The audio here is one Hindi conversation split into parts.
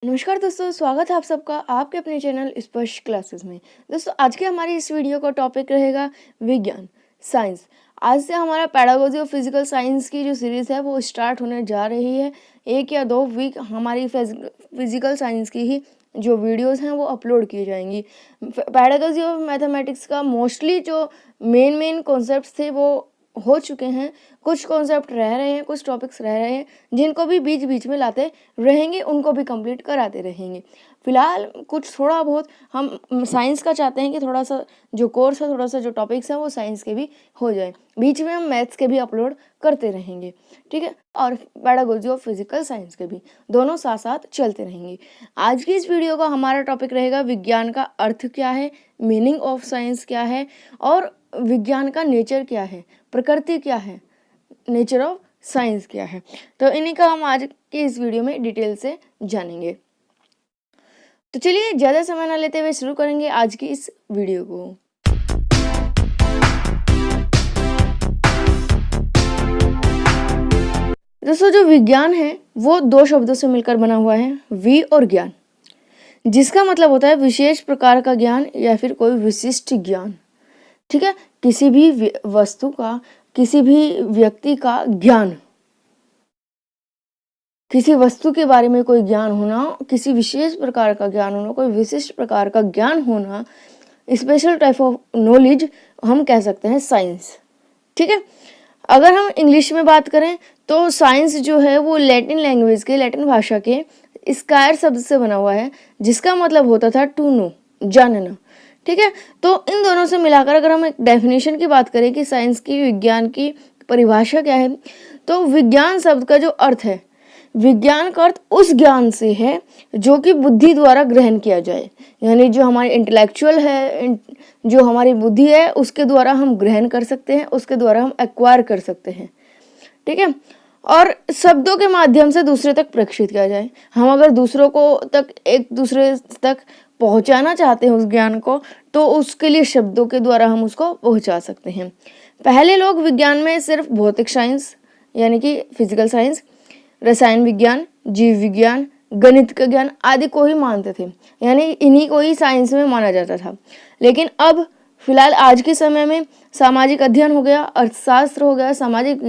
नमस्कार दोस्तों, स्वागत है आप सबका आपके अपने चैनल स्पर्श क्लासेस में। दोस्तों, आज के हमारी इस वीडियो का टॉपिक रहेगा विज्ञान, साइंस। आज से हमारा पैडागोजी ऑफ फिजिकल साइंस की जो सीरीज़ है वो स्टार्ट होने जा रही है। 1 या 2 वीक हमारी फिजिकल साइंस की ही जो वीडियोस हैं वो अपलोड की जाएंगी। पैडागोजी ऑफ मैथमेटिक्स का मोस्टली जो मेन कॉन्सेप्ट्स थे वो हो चुके हैं। कुछ कॉन्सेप्ट रह रहे हैं, कुछ टॉपिक्स रह रहे हैं जिनको भी बीच बीच में लाते रहेंगे, उनको भी कंप्लीट कराते रहेंगे। फिलहाल कुछ थोड़ा बहुत हम साइंस का चाहते हैं कि थोड़ा सा जो कोर्स है, थोड़ा सा जो टॉपिक्स हैं वो साइंस के भी हो जाए। बीच में हम मैथ्स के भी अपलोड करते रहेंगे, ठीक है, और पैडागोजी ऑफ फिजिकल साइंस के भी, दोनों साथ साथ चलते रहेंगे। आज की इस वीडियो का हमारा टॉपिक रहेगा विज्ञान का अर्थ क्या है, मीनिंग ऑफ साइंस क्या है, और विज्ञान का नेचर क्या है, प्रकृति क्या है, नेचर ऑफ साइंस क्या है। तो इन्हीं का हम आज की इस वीडियो में डिटेल से जानेंगे। तो चलिए ज़्यादा समय ना लेते हुए शुरू करेंगे आज की इस वीडियो को। दोस्तों, जो विज्ञान है वो 2 शब्दों से मिलकर बना हुआ है, वि और ज्ञान, जिसका मतलब होता है विशेष प्रकार का ज्ञान या फिर कोई विशिष्ट ज्ञान, ठीक है। किसी भी वस्तु का, किसी भी व्यक्ति का ज्ञान, किसी वस्तु के बारे में कोई ज्ञान होना, किसी विशेष प्रकार का ज्ञान होना, कोई विशिष्ट प्रकार का ज्ञान होना, स्पेशल टाइप ऑफ नॉलेज हम कह सकते हैं साइंस, ठीक है। अगर हम इंग्लिश में बात करें तो साइंस जो है वो लैटिन लैंग्वेज के, लैटिन भाषा के स्कायर शब्द से बना हुआ है, जिसका मतलब होता था टू नो, जानना, ठीक है। तो इन दोनों से मिलाकर अगर हम एक डेफिनेशन की बात करें कि साइंस की, विज्ञान की परिभाषा क्या है, तो विज्ञान शब्द का जो अर्थ है, विज्ञान का अर्थ उस ज्ञान से है जो कि बुद्धि द्वारा ग्रहण किया जाए, यानी जो हमारी इंटेलेक्चुअल है, जो हमारी बुद्धि है, उसके द्वारा हम ग्रहण कर सकते हैं, उसके द्वारा हम एक्वायर कर सकते हैं, ठीक है। और शब्दों के माध्यम से दूसरे तक प्रेषित किया जाए। हम अगर दूसरों को तक, एक दूसरे तक पहुंचाना चाहते हैं उस ज्ञान को, तो उसके लिए शब्दों के द्वारा हम उसको पहुंचा सकते हैं। पहले लोग विज्ञान में सिर्फ भौतिक साइंस यानी कि फिजिकल साइंस, रसायन विज्ञान, जीव विज्ञान, गणित का ज्ञान आदि को ही मानते थे, यानी इन्हीं को ही साइंस में माना जाता था। लेकिन अब फिलहाल आज के समय में सामाजिक अध्ययन हो गया, अर्थशास्त्र हो गया, सामाजिक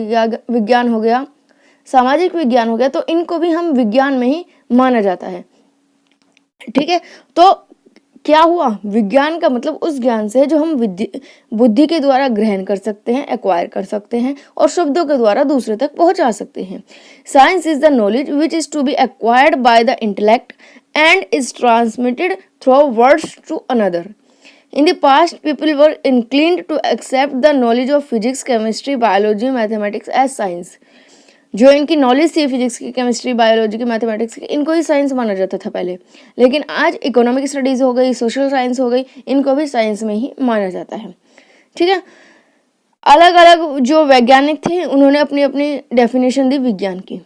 विज्ञान हो गया, सामाजिक विज्ञान हो गया, तो इनको भी हम विज्ञान में ही माना जाता है, ठीक है। तो क्या हुआ, विज्ञान का मतलब उस ज्ञान से जो हम बुद्धि के द्वारा ग्रहण कर सकते हैं, एक्वायर कर सकते हैं और शब्दों के द्वारा दूसरे तक पहुंचा सकते हैं। Science is the knowledge which is to be acquired by the intellect and is transmitted through words to another. In the past, people were inclined to accept the knowledge of physics, chemistry, biology, mathematics as science. जो इनकी नॉलेज थी फिजिक्स की, केमिस्ट्री, बायोलॉजी की, मैथमेटिक्स की, इनको ही साइंस माना जाता था पहले। लेकिन आज इकोनॉमिक स्टडीज़ हो गई, सोशल साइंस हो गई, इनको भी साइंस में ही माना जाता है, ठीक है। अलग अलग जो वैज्ञानिक थे उन्होंने अपनी अपनी डेफिनेशन दी विज्ञान की।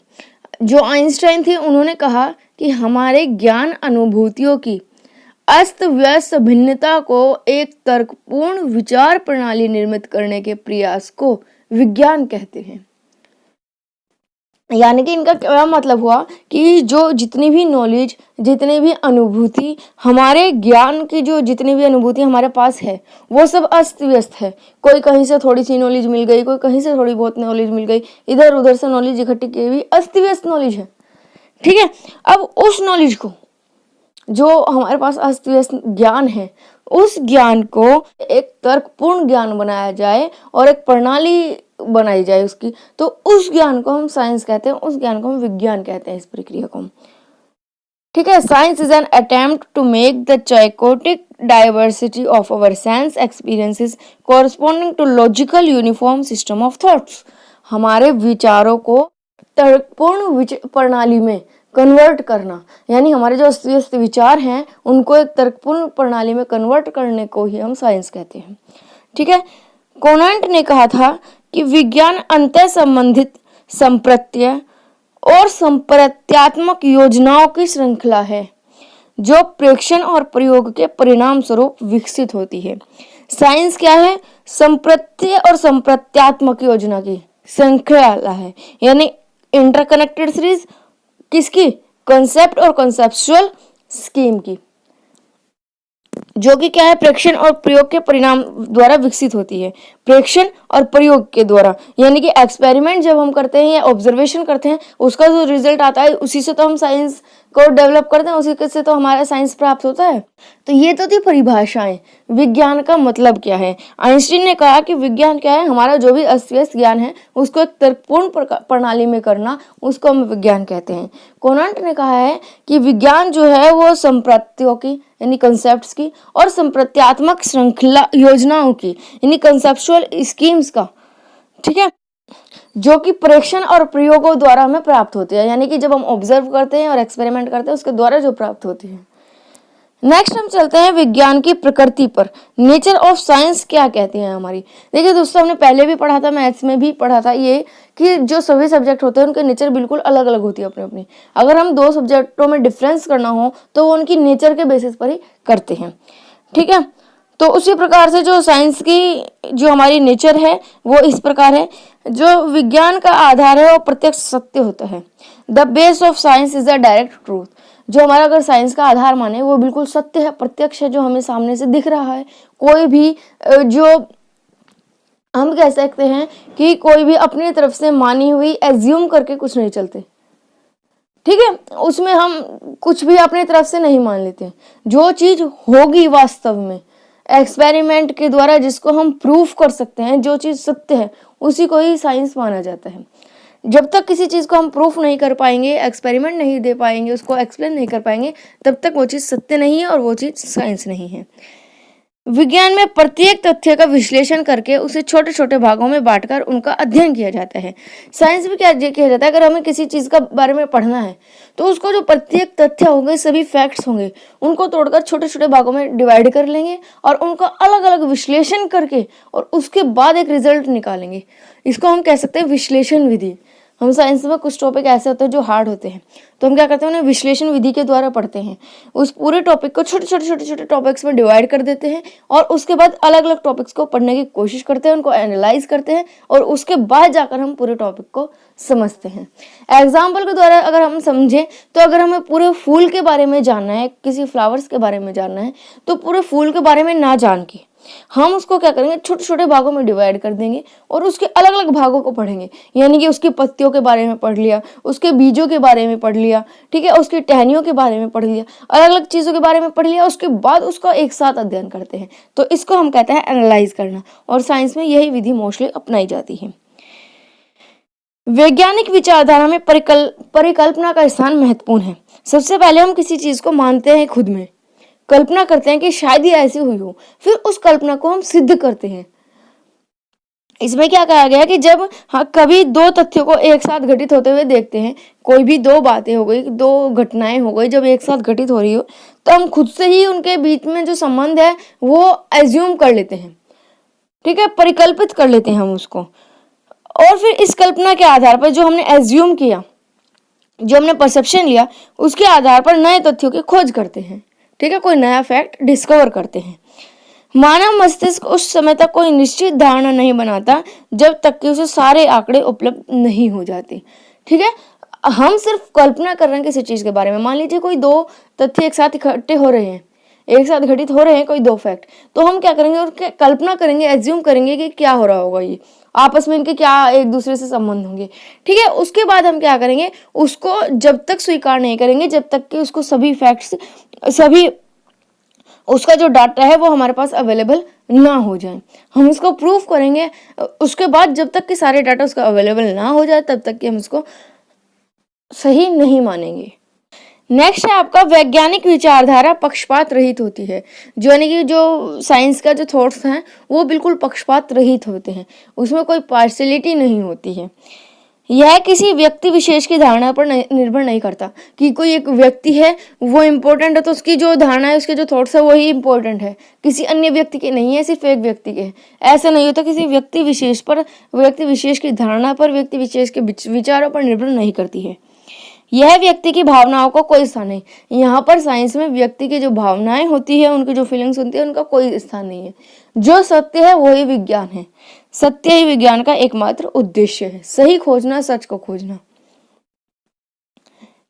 जो आइंस्टाइन थे उन्होंने कहा कि हमारे ज्ञान अनुभूतियों की अस्त व्यस्त भिन्नता को एक तर्कपूर्ण विचार प्रणाली निर्मित करने के प्रयास को विज्ञान कहते हैं। यानी कि इनका क्या मतलब हुआ कि जो जितनी भी नॉलेज, जितनी भी अनुभूति, हमारे ज्ञान की जो जितनी भी अनुभूति हमारे पास है वो सब अस्त व्यस्त है। कोई कहीं से थोड़ी सी नॉलेज मिल गई, कोई कहीं से थोड़ी बहुत नॉलेज मिल गई, इधर उधर से नॉलेज इकट्ठी की हुई अस्त व्यस्त नॉलेज है, ठीक है। अब उस नॉलेज को, जो हमारे पास अस्त व्यस्त ज्ञान है, उस ज्ञान को एक तर्कपूर्ण ज्ञान बनाया जाए और एक प्रणाली बनाई जाए उसकी, तो उस ज्ञान को हम साइंस कहते हैं, उस ज्ञान को हम विज्ञान कहते हैं, इस प्रक्रिया को, ठीक है। Science is an attempt to make the chaotic diversity of our sense experiences corresponding to logical uniform system of thoughts. हमारे विचारों को तर्कपूर्ण प्रणाली में कन्वर्ट करना, यानी हमारे जो अस्त विचार हैं उनको एक तर्कपूर्ण प्रणाली में कन्वर्ट करने को ही हम साइंस कहते हैं, ठीक है। कोनांट ने कहा था कि विज्ञान अंतः संबंधित संप्रत्य और संप्रत्यात्मक योजनाओं की श्रृंखला है जो प्रेक्षण और प्रयोग के परिणाम स्वरूप विकसित होती है। साइंस क्या है, संप्रत्य और संप्रत्यात्मक योजना की श्रृंखला है, यानी इंटरकनेक्टेड सीरीज किसकी, कंसेप्ट और कंसेप्चुअल स्कीम की, जो कि क्या है, प्रेक्षण और प्रयोग के परिणाम द्वारा विकसित होती है। प्रेक्षण और प्रयोग के द्वारा, यानी कि एक्सपेरिमेंट जब हम करते हैं या ऑब्जर्वेशन करते हैं, उसका जो रिजल्ट आता है उसी से तो हम साइंस को डेवलप करते हैं, उसी से तो हमारा साइंस प्राप्त होता है। तो ये तो थी परिभाषाएं, विज्ञान का मतलब क्या है। आइंस्टीन ने कहा कि विज्ञान क्या है, हमारा जो भी अस्त-व्यस्त ज्ञान है उसको एक तर्कपूर्ण प्रणाली में करना, उसको हम विज्ञान कहते हैं। कोनांट ने कहा है कि विज्ञान जो है वो संप्रत्यों की, यानी कंसेप्ट्स की, और संप्रत्यात्मक श्रृंखला योजनाओं की, यानी कंसेप्चुअल स्कीम्स का, ठीक है, जो कि प्रेक्षण और प्रयोगों द्वारा हमें प्राप्त होती है, यानी कि जब हम ऑब्जर्व करते हैं और एक्सपेरिमेंट करते हैं उसके द्वारा जो प्राप्त होती है। नेक्स्ट हम चलते हैं विज्ञान की प्रकृति पर। नेचर ऑफ साइंस क्या कहती है हमारी। देखिए दोस्तों, हमने पहले भी पढ़ा था, मैथ्स में भी पढ़ा था ये, कि जो सभी सब्जेक्ट होते हैं उनके नेचर बिल्कुल अलग अलग होती है अपनी अपनी। अगर हम दो सब्जेक्टों में डिफरेंस करना हो तो वो उनकी नेचर के बेसिस पर ही करते हैं, ठीक है। तो उसी प्रकार से जो साइंस की जो हमारी नेचर है वो इस प्रकार है। जो विज्ञान का आधार है वो प्रत्यक्ष सत्य होता है। The base of science is the direct truth. जो हमारा अगर साइंस का आधार माने वो बिल्कुल सत्य है, प्रत्यक्ष है, जो हमें सामने से दिख रहा है। कोई भी जो हम कह सकते हैं कि कोई भी अपनी तरफ से मानी हुई एज्यूम करके कुछ नहीं चलते, ठीक है, उसमें हम कुछ भी अपनी तरफ से नहीं मान लेते। जो चीज होगी वास्तव में एक्सपेरिमेंट के द्वारा, जिसको हम प्रूफ कर सकते हैं, जो चीज सत्य है, उसी को ही साइंस माना जाता है। जब तक किसी चीज को हम प्रूफ नहीं कर पाएंगे, एक्सपेरिमेंट नहीं दे पाएंगे, उसको एक्सप्लेन नहीं कर पाएंगे, तब तक वो चीज सत्य नहीं है और वो चीज साइंस नहीं है। विज्ञान में प्रत्येक तथ्य का विश्लेषण करके उसे छोटे छोटे भागों में बांटकर उनका अध्ययन किया जाता है। साइंस में क्या किया जाता है, अगर हमें किसी चीज का बारे में पढ़ना है तो उसको जो प्रत्येक तथ्य होंगे, सभी फैक्ट्स होंगे, उनको तोड़कर छोटे छोटे भागों में डिवाइड कर लेंगे और उनका अलग अलग विश्लेषण करके और उसके बाद एक रिजल्ट निकालेंगे। इसको हम कह सकते हैं विश्लेषण विधि। हम साइंस में कुछ टॉपिक ऐसे होते हैं जो हार्ड होते हैं, तो हम क्या करते हैं, उन्हें विश्लेषण विधि के द्वारा पढ़ते हैं। उस पूरे टॉपिक को छोटे छोटे छोटे छोटे टॉपिक्स में डिवाइड कर देते हैं और उसके बाद अलग अलग टॉपिक्स को पढ़ने की कोशिश करते हैं, उनको एनालाइज करते हैं और उसके बाद जाकर हम पूरे टॉपिक को समझते हैं। एग्जाम्पल के द्वारा अगर हम समझें तो अगर हमें पूरे फूल के बारे में जानना है, किसी फ्लावर्स के बारे में जानना है, तो पूरे फूल के बारे में ना जान के हम उसको क्या करेंगे, छोटे छोटे भागों में डिवाइड कर देंगे और उसके अलग अलग भागों को पढ़ेंगे। यानी कि उसकी पत्तियों के बारे में पढ़ लिया, उसके बीजों के बारे में पढ़ लिया, ठीक है, उसकी टहनियों के बारे में पढ़ लिया, अलग अलग चीजों के बारे में पढ़ लिया, उसके बाद उसका एक साथ अध्ययन करते हैं। तो इसको हम कहते हैं एनालाइज करना, और साइंस में यही विधि मोस्टली अपनाई जाती है। वैज्ञानिक विचारधारा में परिकल्पना का स्थान महत्वपूर्ण है। सबसे पहले हम किसी चीज को मानते हैं, खुद में कल्पना करते हैं कि शायद ये ऐसी हुई हो, फिर उस कल्पना को हम सिद्ध करते हैं। इसमें क्या कहा गया कि जब कभी दो तथ्यों को एक साथ घटित होते हुए देखते हैं, कोई भी दो बातें हो गई, दो घटनाएं हो गई, जब एक साथ घटित हो रही हो, तो हम खुद से ही उनके बीच में जो संबंध है वो एज्यूम कर लेते हैं, ठीक है, परिकल्पित कर लेते हैं हम उसको। और फिर इस कल्पना के आधार पर जो हमने एज्यूम किया, जो हमने परसेप्शन लिया, उसके आधार पर नए तथ्यों की खोज करते हैं, ठीक है, कोई नया फैक्ट डिस्कवर करते हैं। मानव मस्तिष्क उस समय तक कोई निश्चित धारणा नहीं बनाता जब तक कि उसे सारे आंकड़े उपलब्ध नहीं हो जाते, ठीक है। हम सिर्फ कल्पना कर रहे हैं किसी चीज के बारे में। मान लीजिए कोई दो तथ्य एक साथ इकट्ठे हो रहे हैं, एक साथ घटित हो रहे हैं, कोई दो फैक्ट, तो हम क्या करेंगे, और कल्पना करेंगे, एज्यूम करेंगे कि क्या हो रहा होगा, ये आपस में इनके क्या एक दूसरे से संबंध होंगे, ठीक है। उसके बाद हम क्या करेंगे, उसको जब तक स्वीकार नहीं करेंगे जब तक कि उसको सभी फैक्ट्स, सभी उसका जो डाटा है वो हमारे पास अवेलेबल ना हो जाए। हम उसको प्रूफ करेंगे, उसके बाद जब तक कि सारे डाटा उसका अवेलेबल ना हो जाए तब तक कि हम उसको सही नहीं मानेंगे। नेक्स्ट है आपका वैज्ञानिक विचारधारा पक्षपात रहित होती है। जो यानी कि जो साइंस का जो थॉट्स हैं वो बिल्कुल पक्षपात रहित होते हैं, उसमें कोई पार्शियलिटी नहीं होती है। यह किसी व्यक्ति विशेष की धारणा पर निर्भर नहीं करता कि कोई एक व्यक्ति है वो इम्पोर्टेंट है तो उसकी जो धारणा है, उसके जो थॉट्स है वही इम्पोर्टेंट है, किसी अन्य व्यक्ति के नहीं है, सिर्फ एक व्यक्ति के है। ऐसा नहीं होता, किसी व्यक्ति विशेष पर, व्यक्ति विशेष की धारणा पर, व्यक्ति विशेष के विचारों पर निर्भर नहीं करती है। यह व्यक्ति की भावनाओं को कोई स्थान नहीं। यहाँ पर साइंस में व्यक्ति की जो भावनाएं होती है, उनकी जो फीलिंग्स होती है, उनका कोई स्थान नहीं है। जो सत्य है वही विज्ञान है। सत्य ही विज्ञान का एकमात्र उद्देश्य है, सही खोजना, सच को खोजना।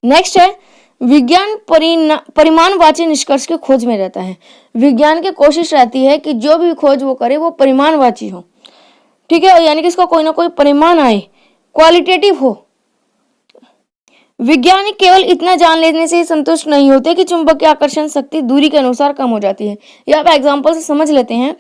नेक्स्ट है विज्ञान परिमाणवाची निष्कर्ष के खोज में रहता है। विज्ञान की कोशिश रहती है कि जो भी खोज वो करे वो परिमाणवाची हो, ठीक है, यानी कि इसका कोई ना कोई परिमाण आए, क्वालिटेटिव हो। विज्ञानी केवल इतना जान लेने से ही संतुष्ट नहीं होते कि चुंबकीय आकर्षण शक्ति दूरी के अनुसार कम हो जाती है। ये आप एग्जाम्पल से समझ लेते हैं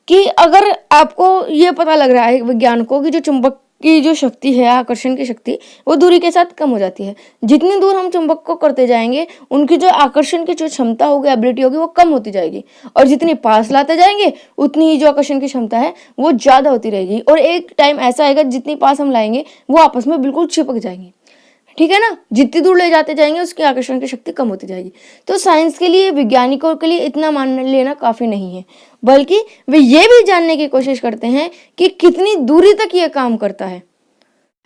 कि अगर आपको ये पता लग रहा है विज्ञान को कि जो चुंबक की जो शक्ति है, आकर्षण की शक्ति, वो दूरी के साथ कम हो जाती है। जितनी दूर हम चुंबक को करते जाएंगे उनकी जो आकर्षण की जो क्षमता होगी, एबिलिटी होगी, वो कम होती जाएगी, और जितनी पास लाते जाएंगे उतनी ही जो आकर्षण की क्षमता है वो ज़्यादा होती रहेगी। और एक टाइम ऐसा आएगा जितनी पास हम लाएंगे वो आपस में बिल्कुल चिपक जाएंगे, ठीक है ना। जितनी दूर ले जाते जाएंगे उसकी आकर्षण की शक्ति कम होती जाएगी। तो साइंस के लिए, वैज्ञानिकों के लिए इतना मान लेना काफ़ी नहीं है, बल्कि वे ये भी जानने की कोशिश करते हैं कि कितनी दूरी तक ये काम करता है।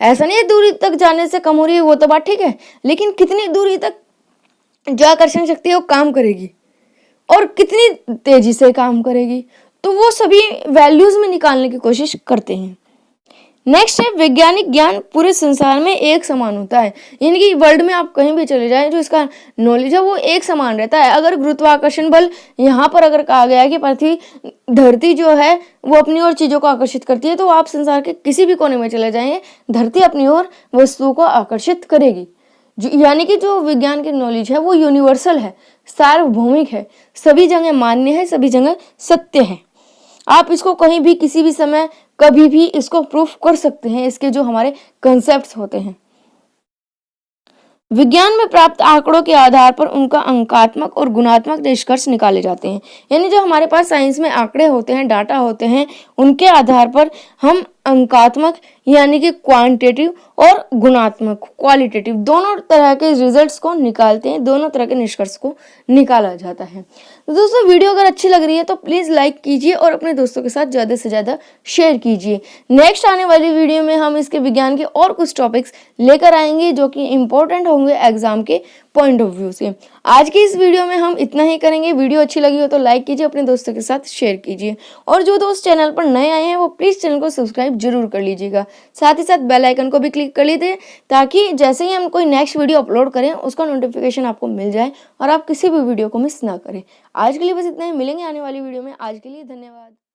ऐसा नहीं है दूरी तक जाने से कम हो रही है, वो तो बात ठीक है, लेकिन कितनी दूरी तक जो आकर्षण शक्ति है वो काम करेगी और कितनी तेजी से काम करेगी, तो वो सभी वैल्यूज में निकालने की कोशिश करते हैं। नेक्स्ट है, वैज्ञानिक ज्ञान पूरे संसार में एक समान होता है, यानी कि वर्ल्ड में आप कहीं भी चले जाएं जो इसका नॉलेज है वो एक समान रहता है। अगर गुरुत्वाकर्षण बल यहाँ पर अगर कहा गया है कि पृथ्वी, धरती जो है वो अपनी ओर चीज़ों को आकर्षित करती है, तो आप संसार के किसी भी कोने में चले जाएंगे धरती अपनी ओर वस्तुओं को आकर्षित करेगी। यानी कि जो विज्ञान की नॉलेज है वो यूनिवर्सल है, सार्वभौमिक है, सभी जगह मान्य है, सभी जगह सत्य है। आप इसको कहीं भी किसी भी समय कभी भी इसको प्रूफ कर सकते हैं, इसके जो हमारे कंसेप्ट्स होते हैं। विज्ञान में प्राप्त आंकड़ों के आधार पर उनका अंकात्मक और गुणात्मक निष्कर्ष निकाले जाते हैं, यानी जो हमारे पास साइंस में आंकड़े होते हैं, डाटा होते हैं, उनके आधार पर हम अंकात्मक यानी कि क्वांटिटेटिव और गुणात्मक क्वालिटेटिव दोनों तरह के रिजल्ट्स को निकालते हैं, दोनों तरह के निष्कर्ष को निकाला जाता है। तो दोस्तों, वीडियो अगर अच्छी लग रही है तो प्लीज़ लाइक कीजिए और अपने दोस्तों के साथ ज़्यादा से ज़्यादा शेयर कीजिए। नेक्स्ट आने वाली वीडियो में हम इसके विज्ञान के और कुछ टॉपिक्स लेकर आएंगे जो कि इम्पोर्टेंट होंगे एग्जाम के पॉइंट ऑफ व्यू से। आज की इस वीडियो में हम इतना ही करेंगे। वीडियो अच्छी लगी हो तो लाइक कीजिए, अपने दोस्तों के साथ शेयर कीजिए, और जो दोस्त चैनल पर नए आए हैं वो प्लीज़ चैनल को सब्सक्राइब जरूर कर लीजिएगा। साथ ही साथ बेल आइकन को भी क्लिक कर लीजिए ताकि जैसे ही हम कोई नेक्स्ट वीडियो अपलोड करें उसका नोटिफिकेशन आपको मिल जाए और आप किसी भी वीडियो को मिस ना करें। आज के लिए बस इतना ही, मिलेंगे आने वाली वीडियो में। आज के लिए धन्यवाद।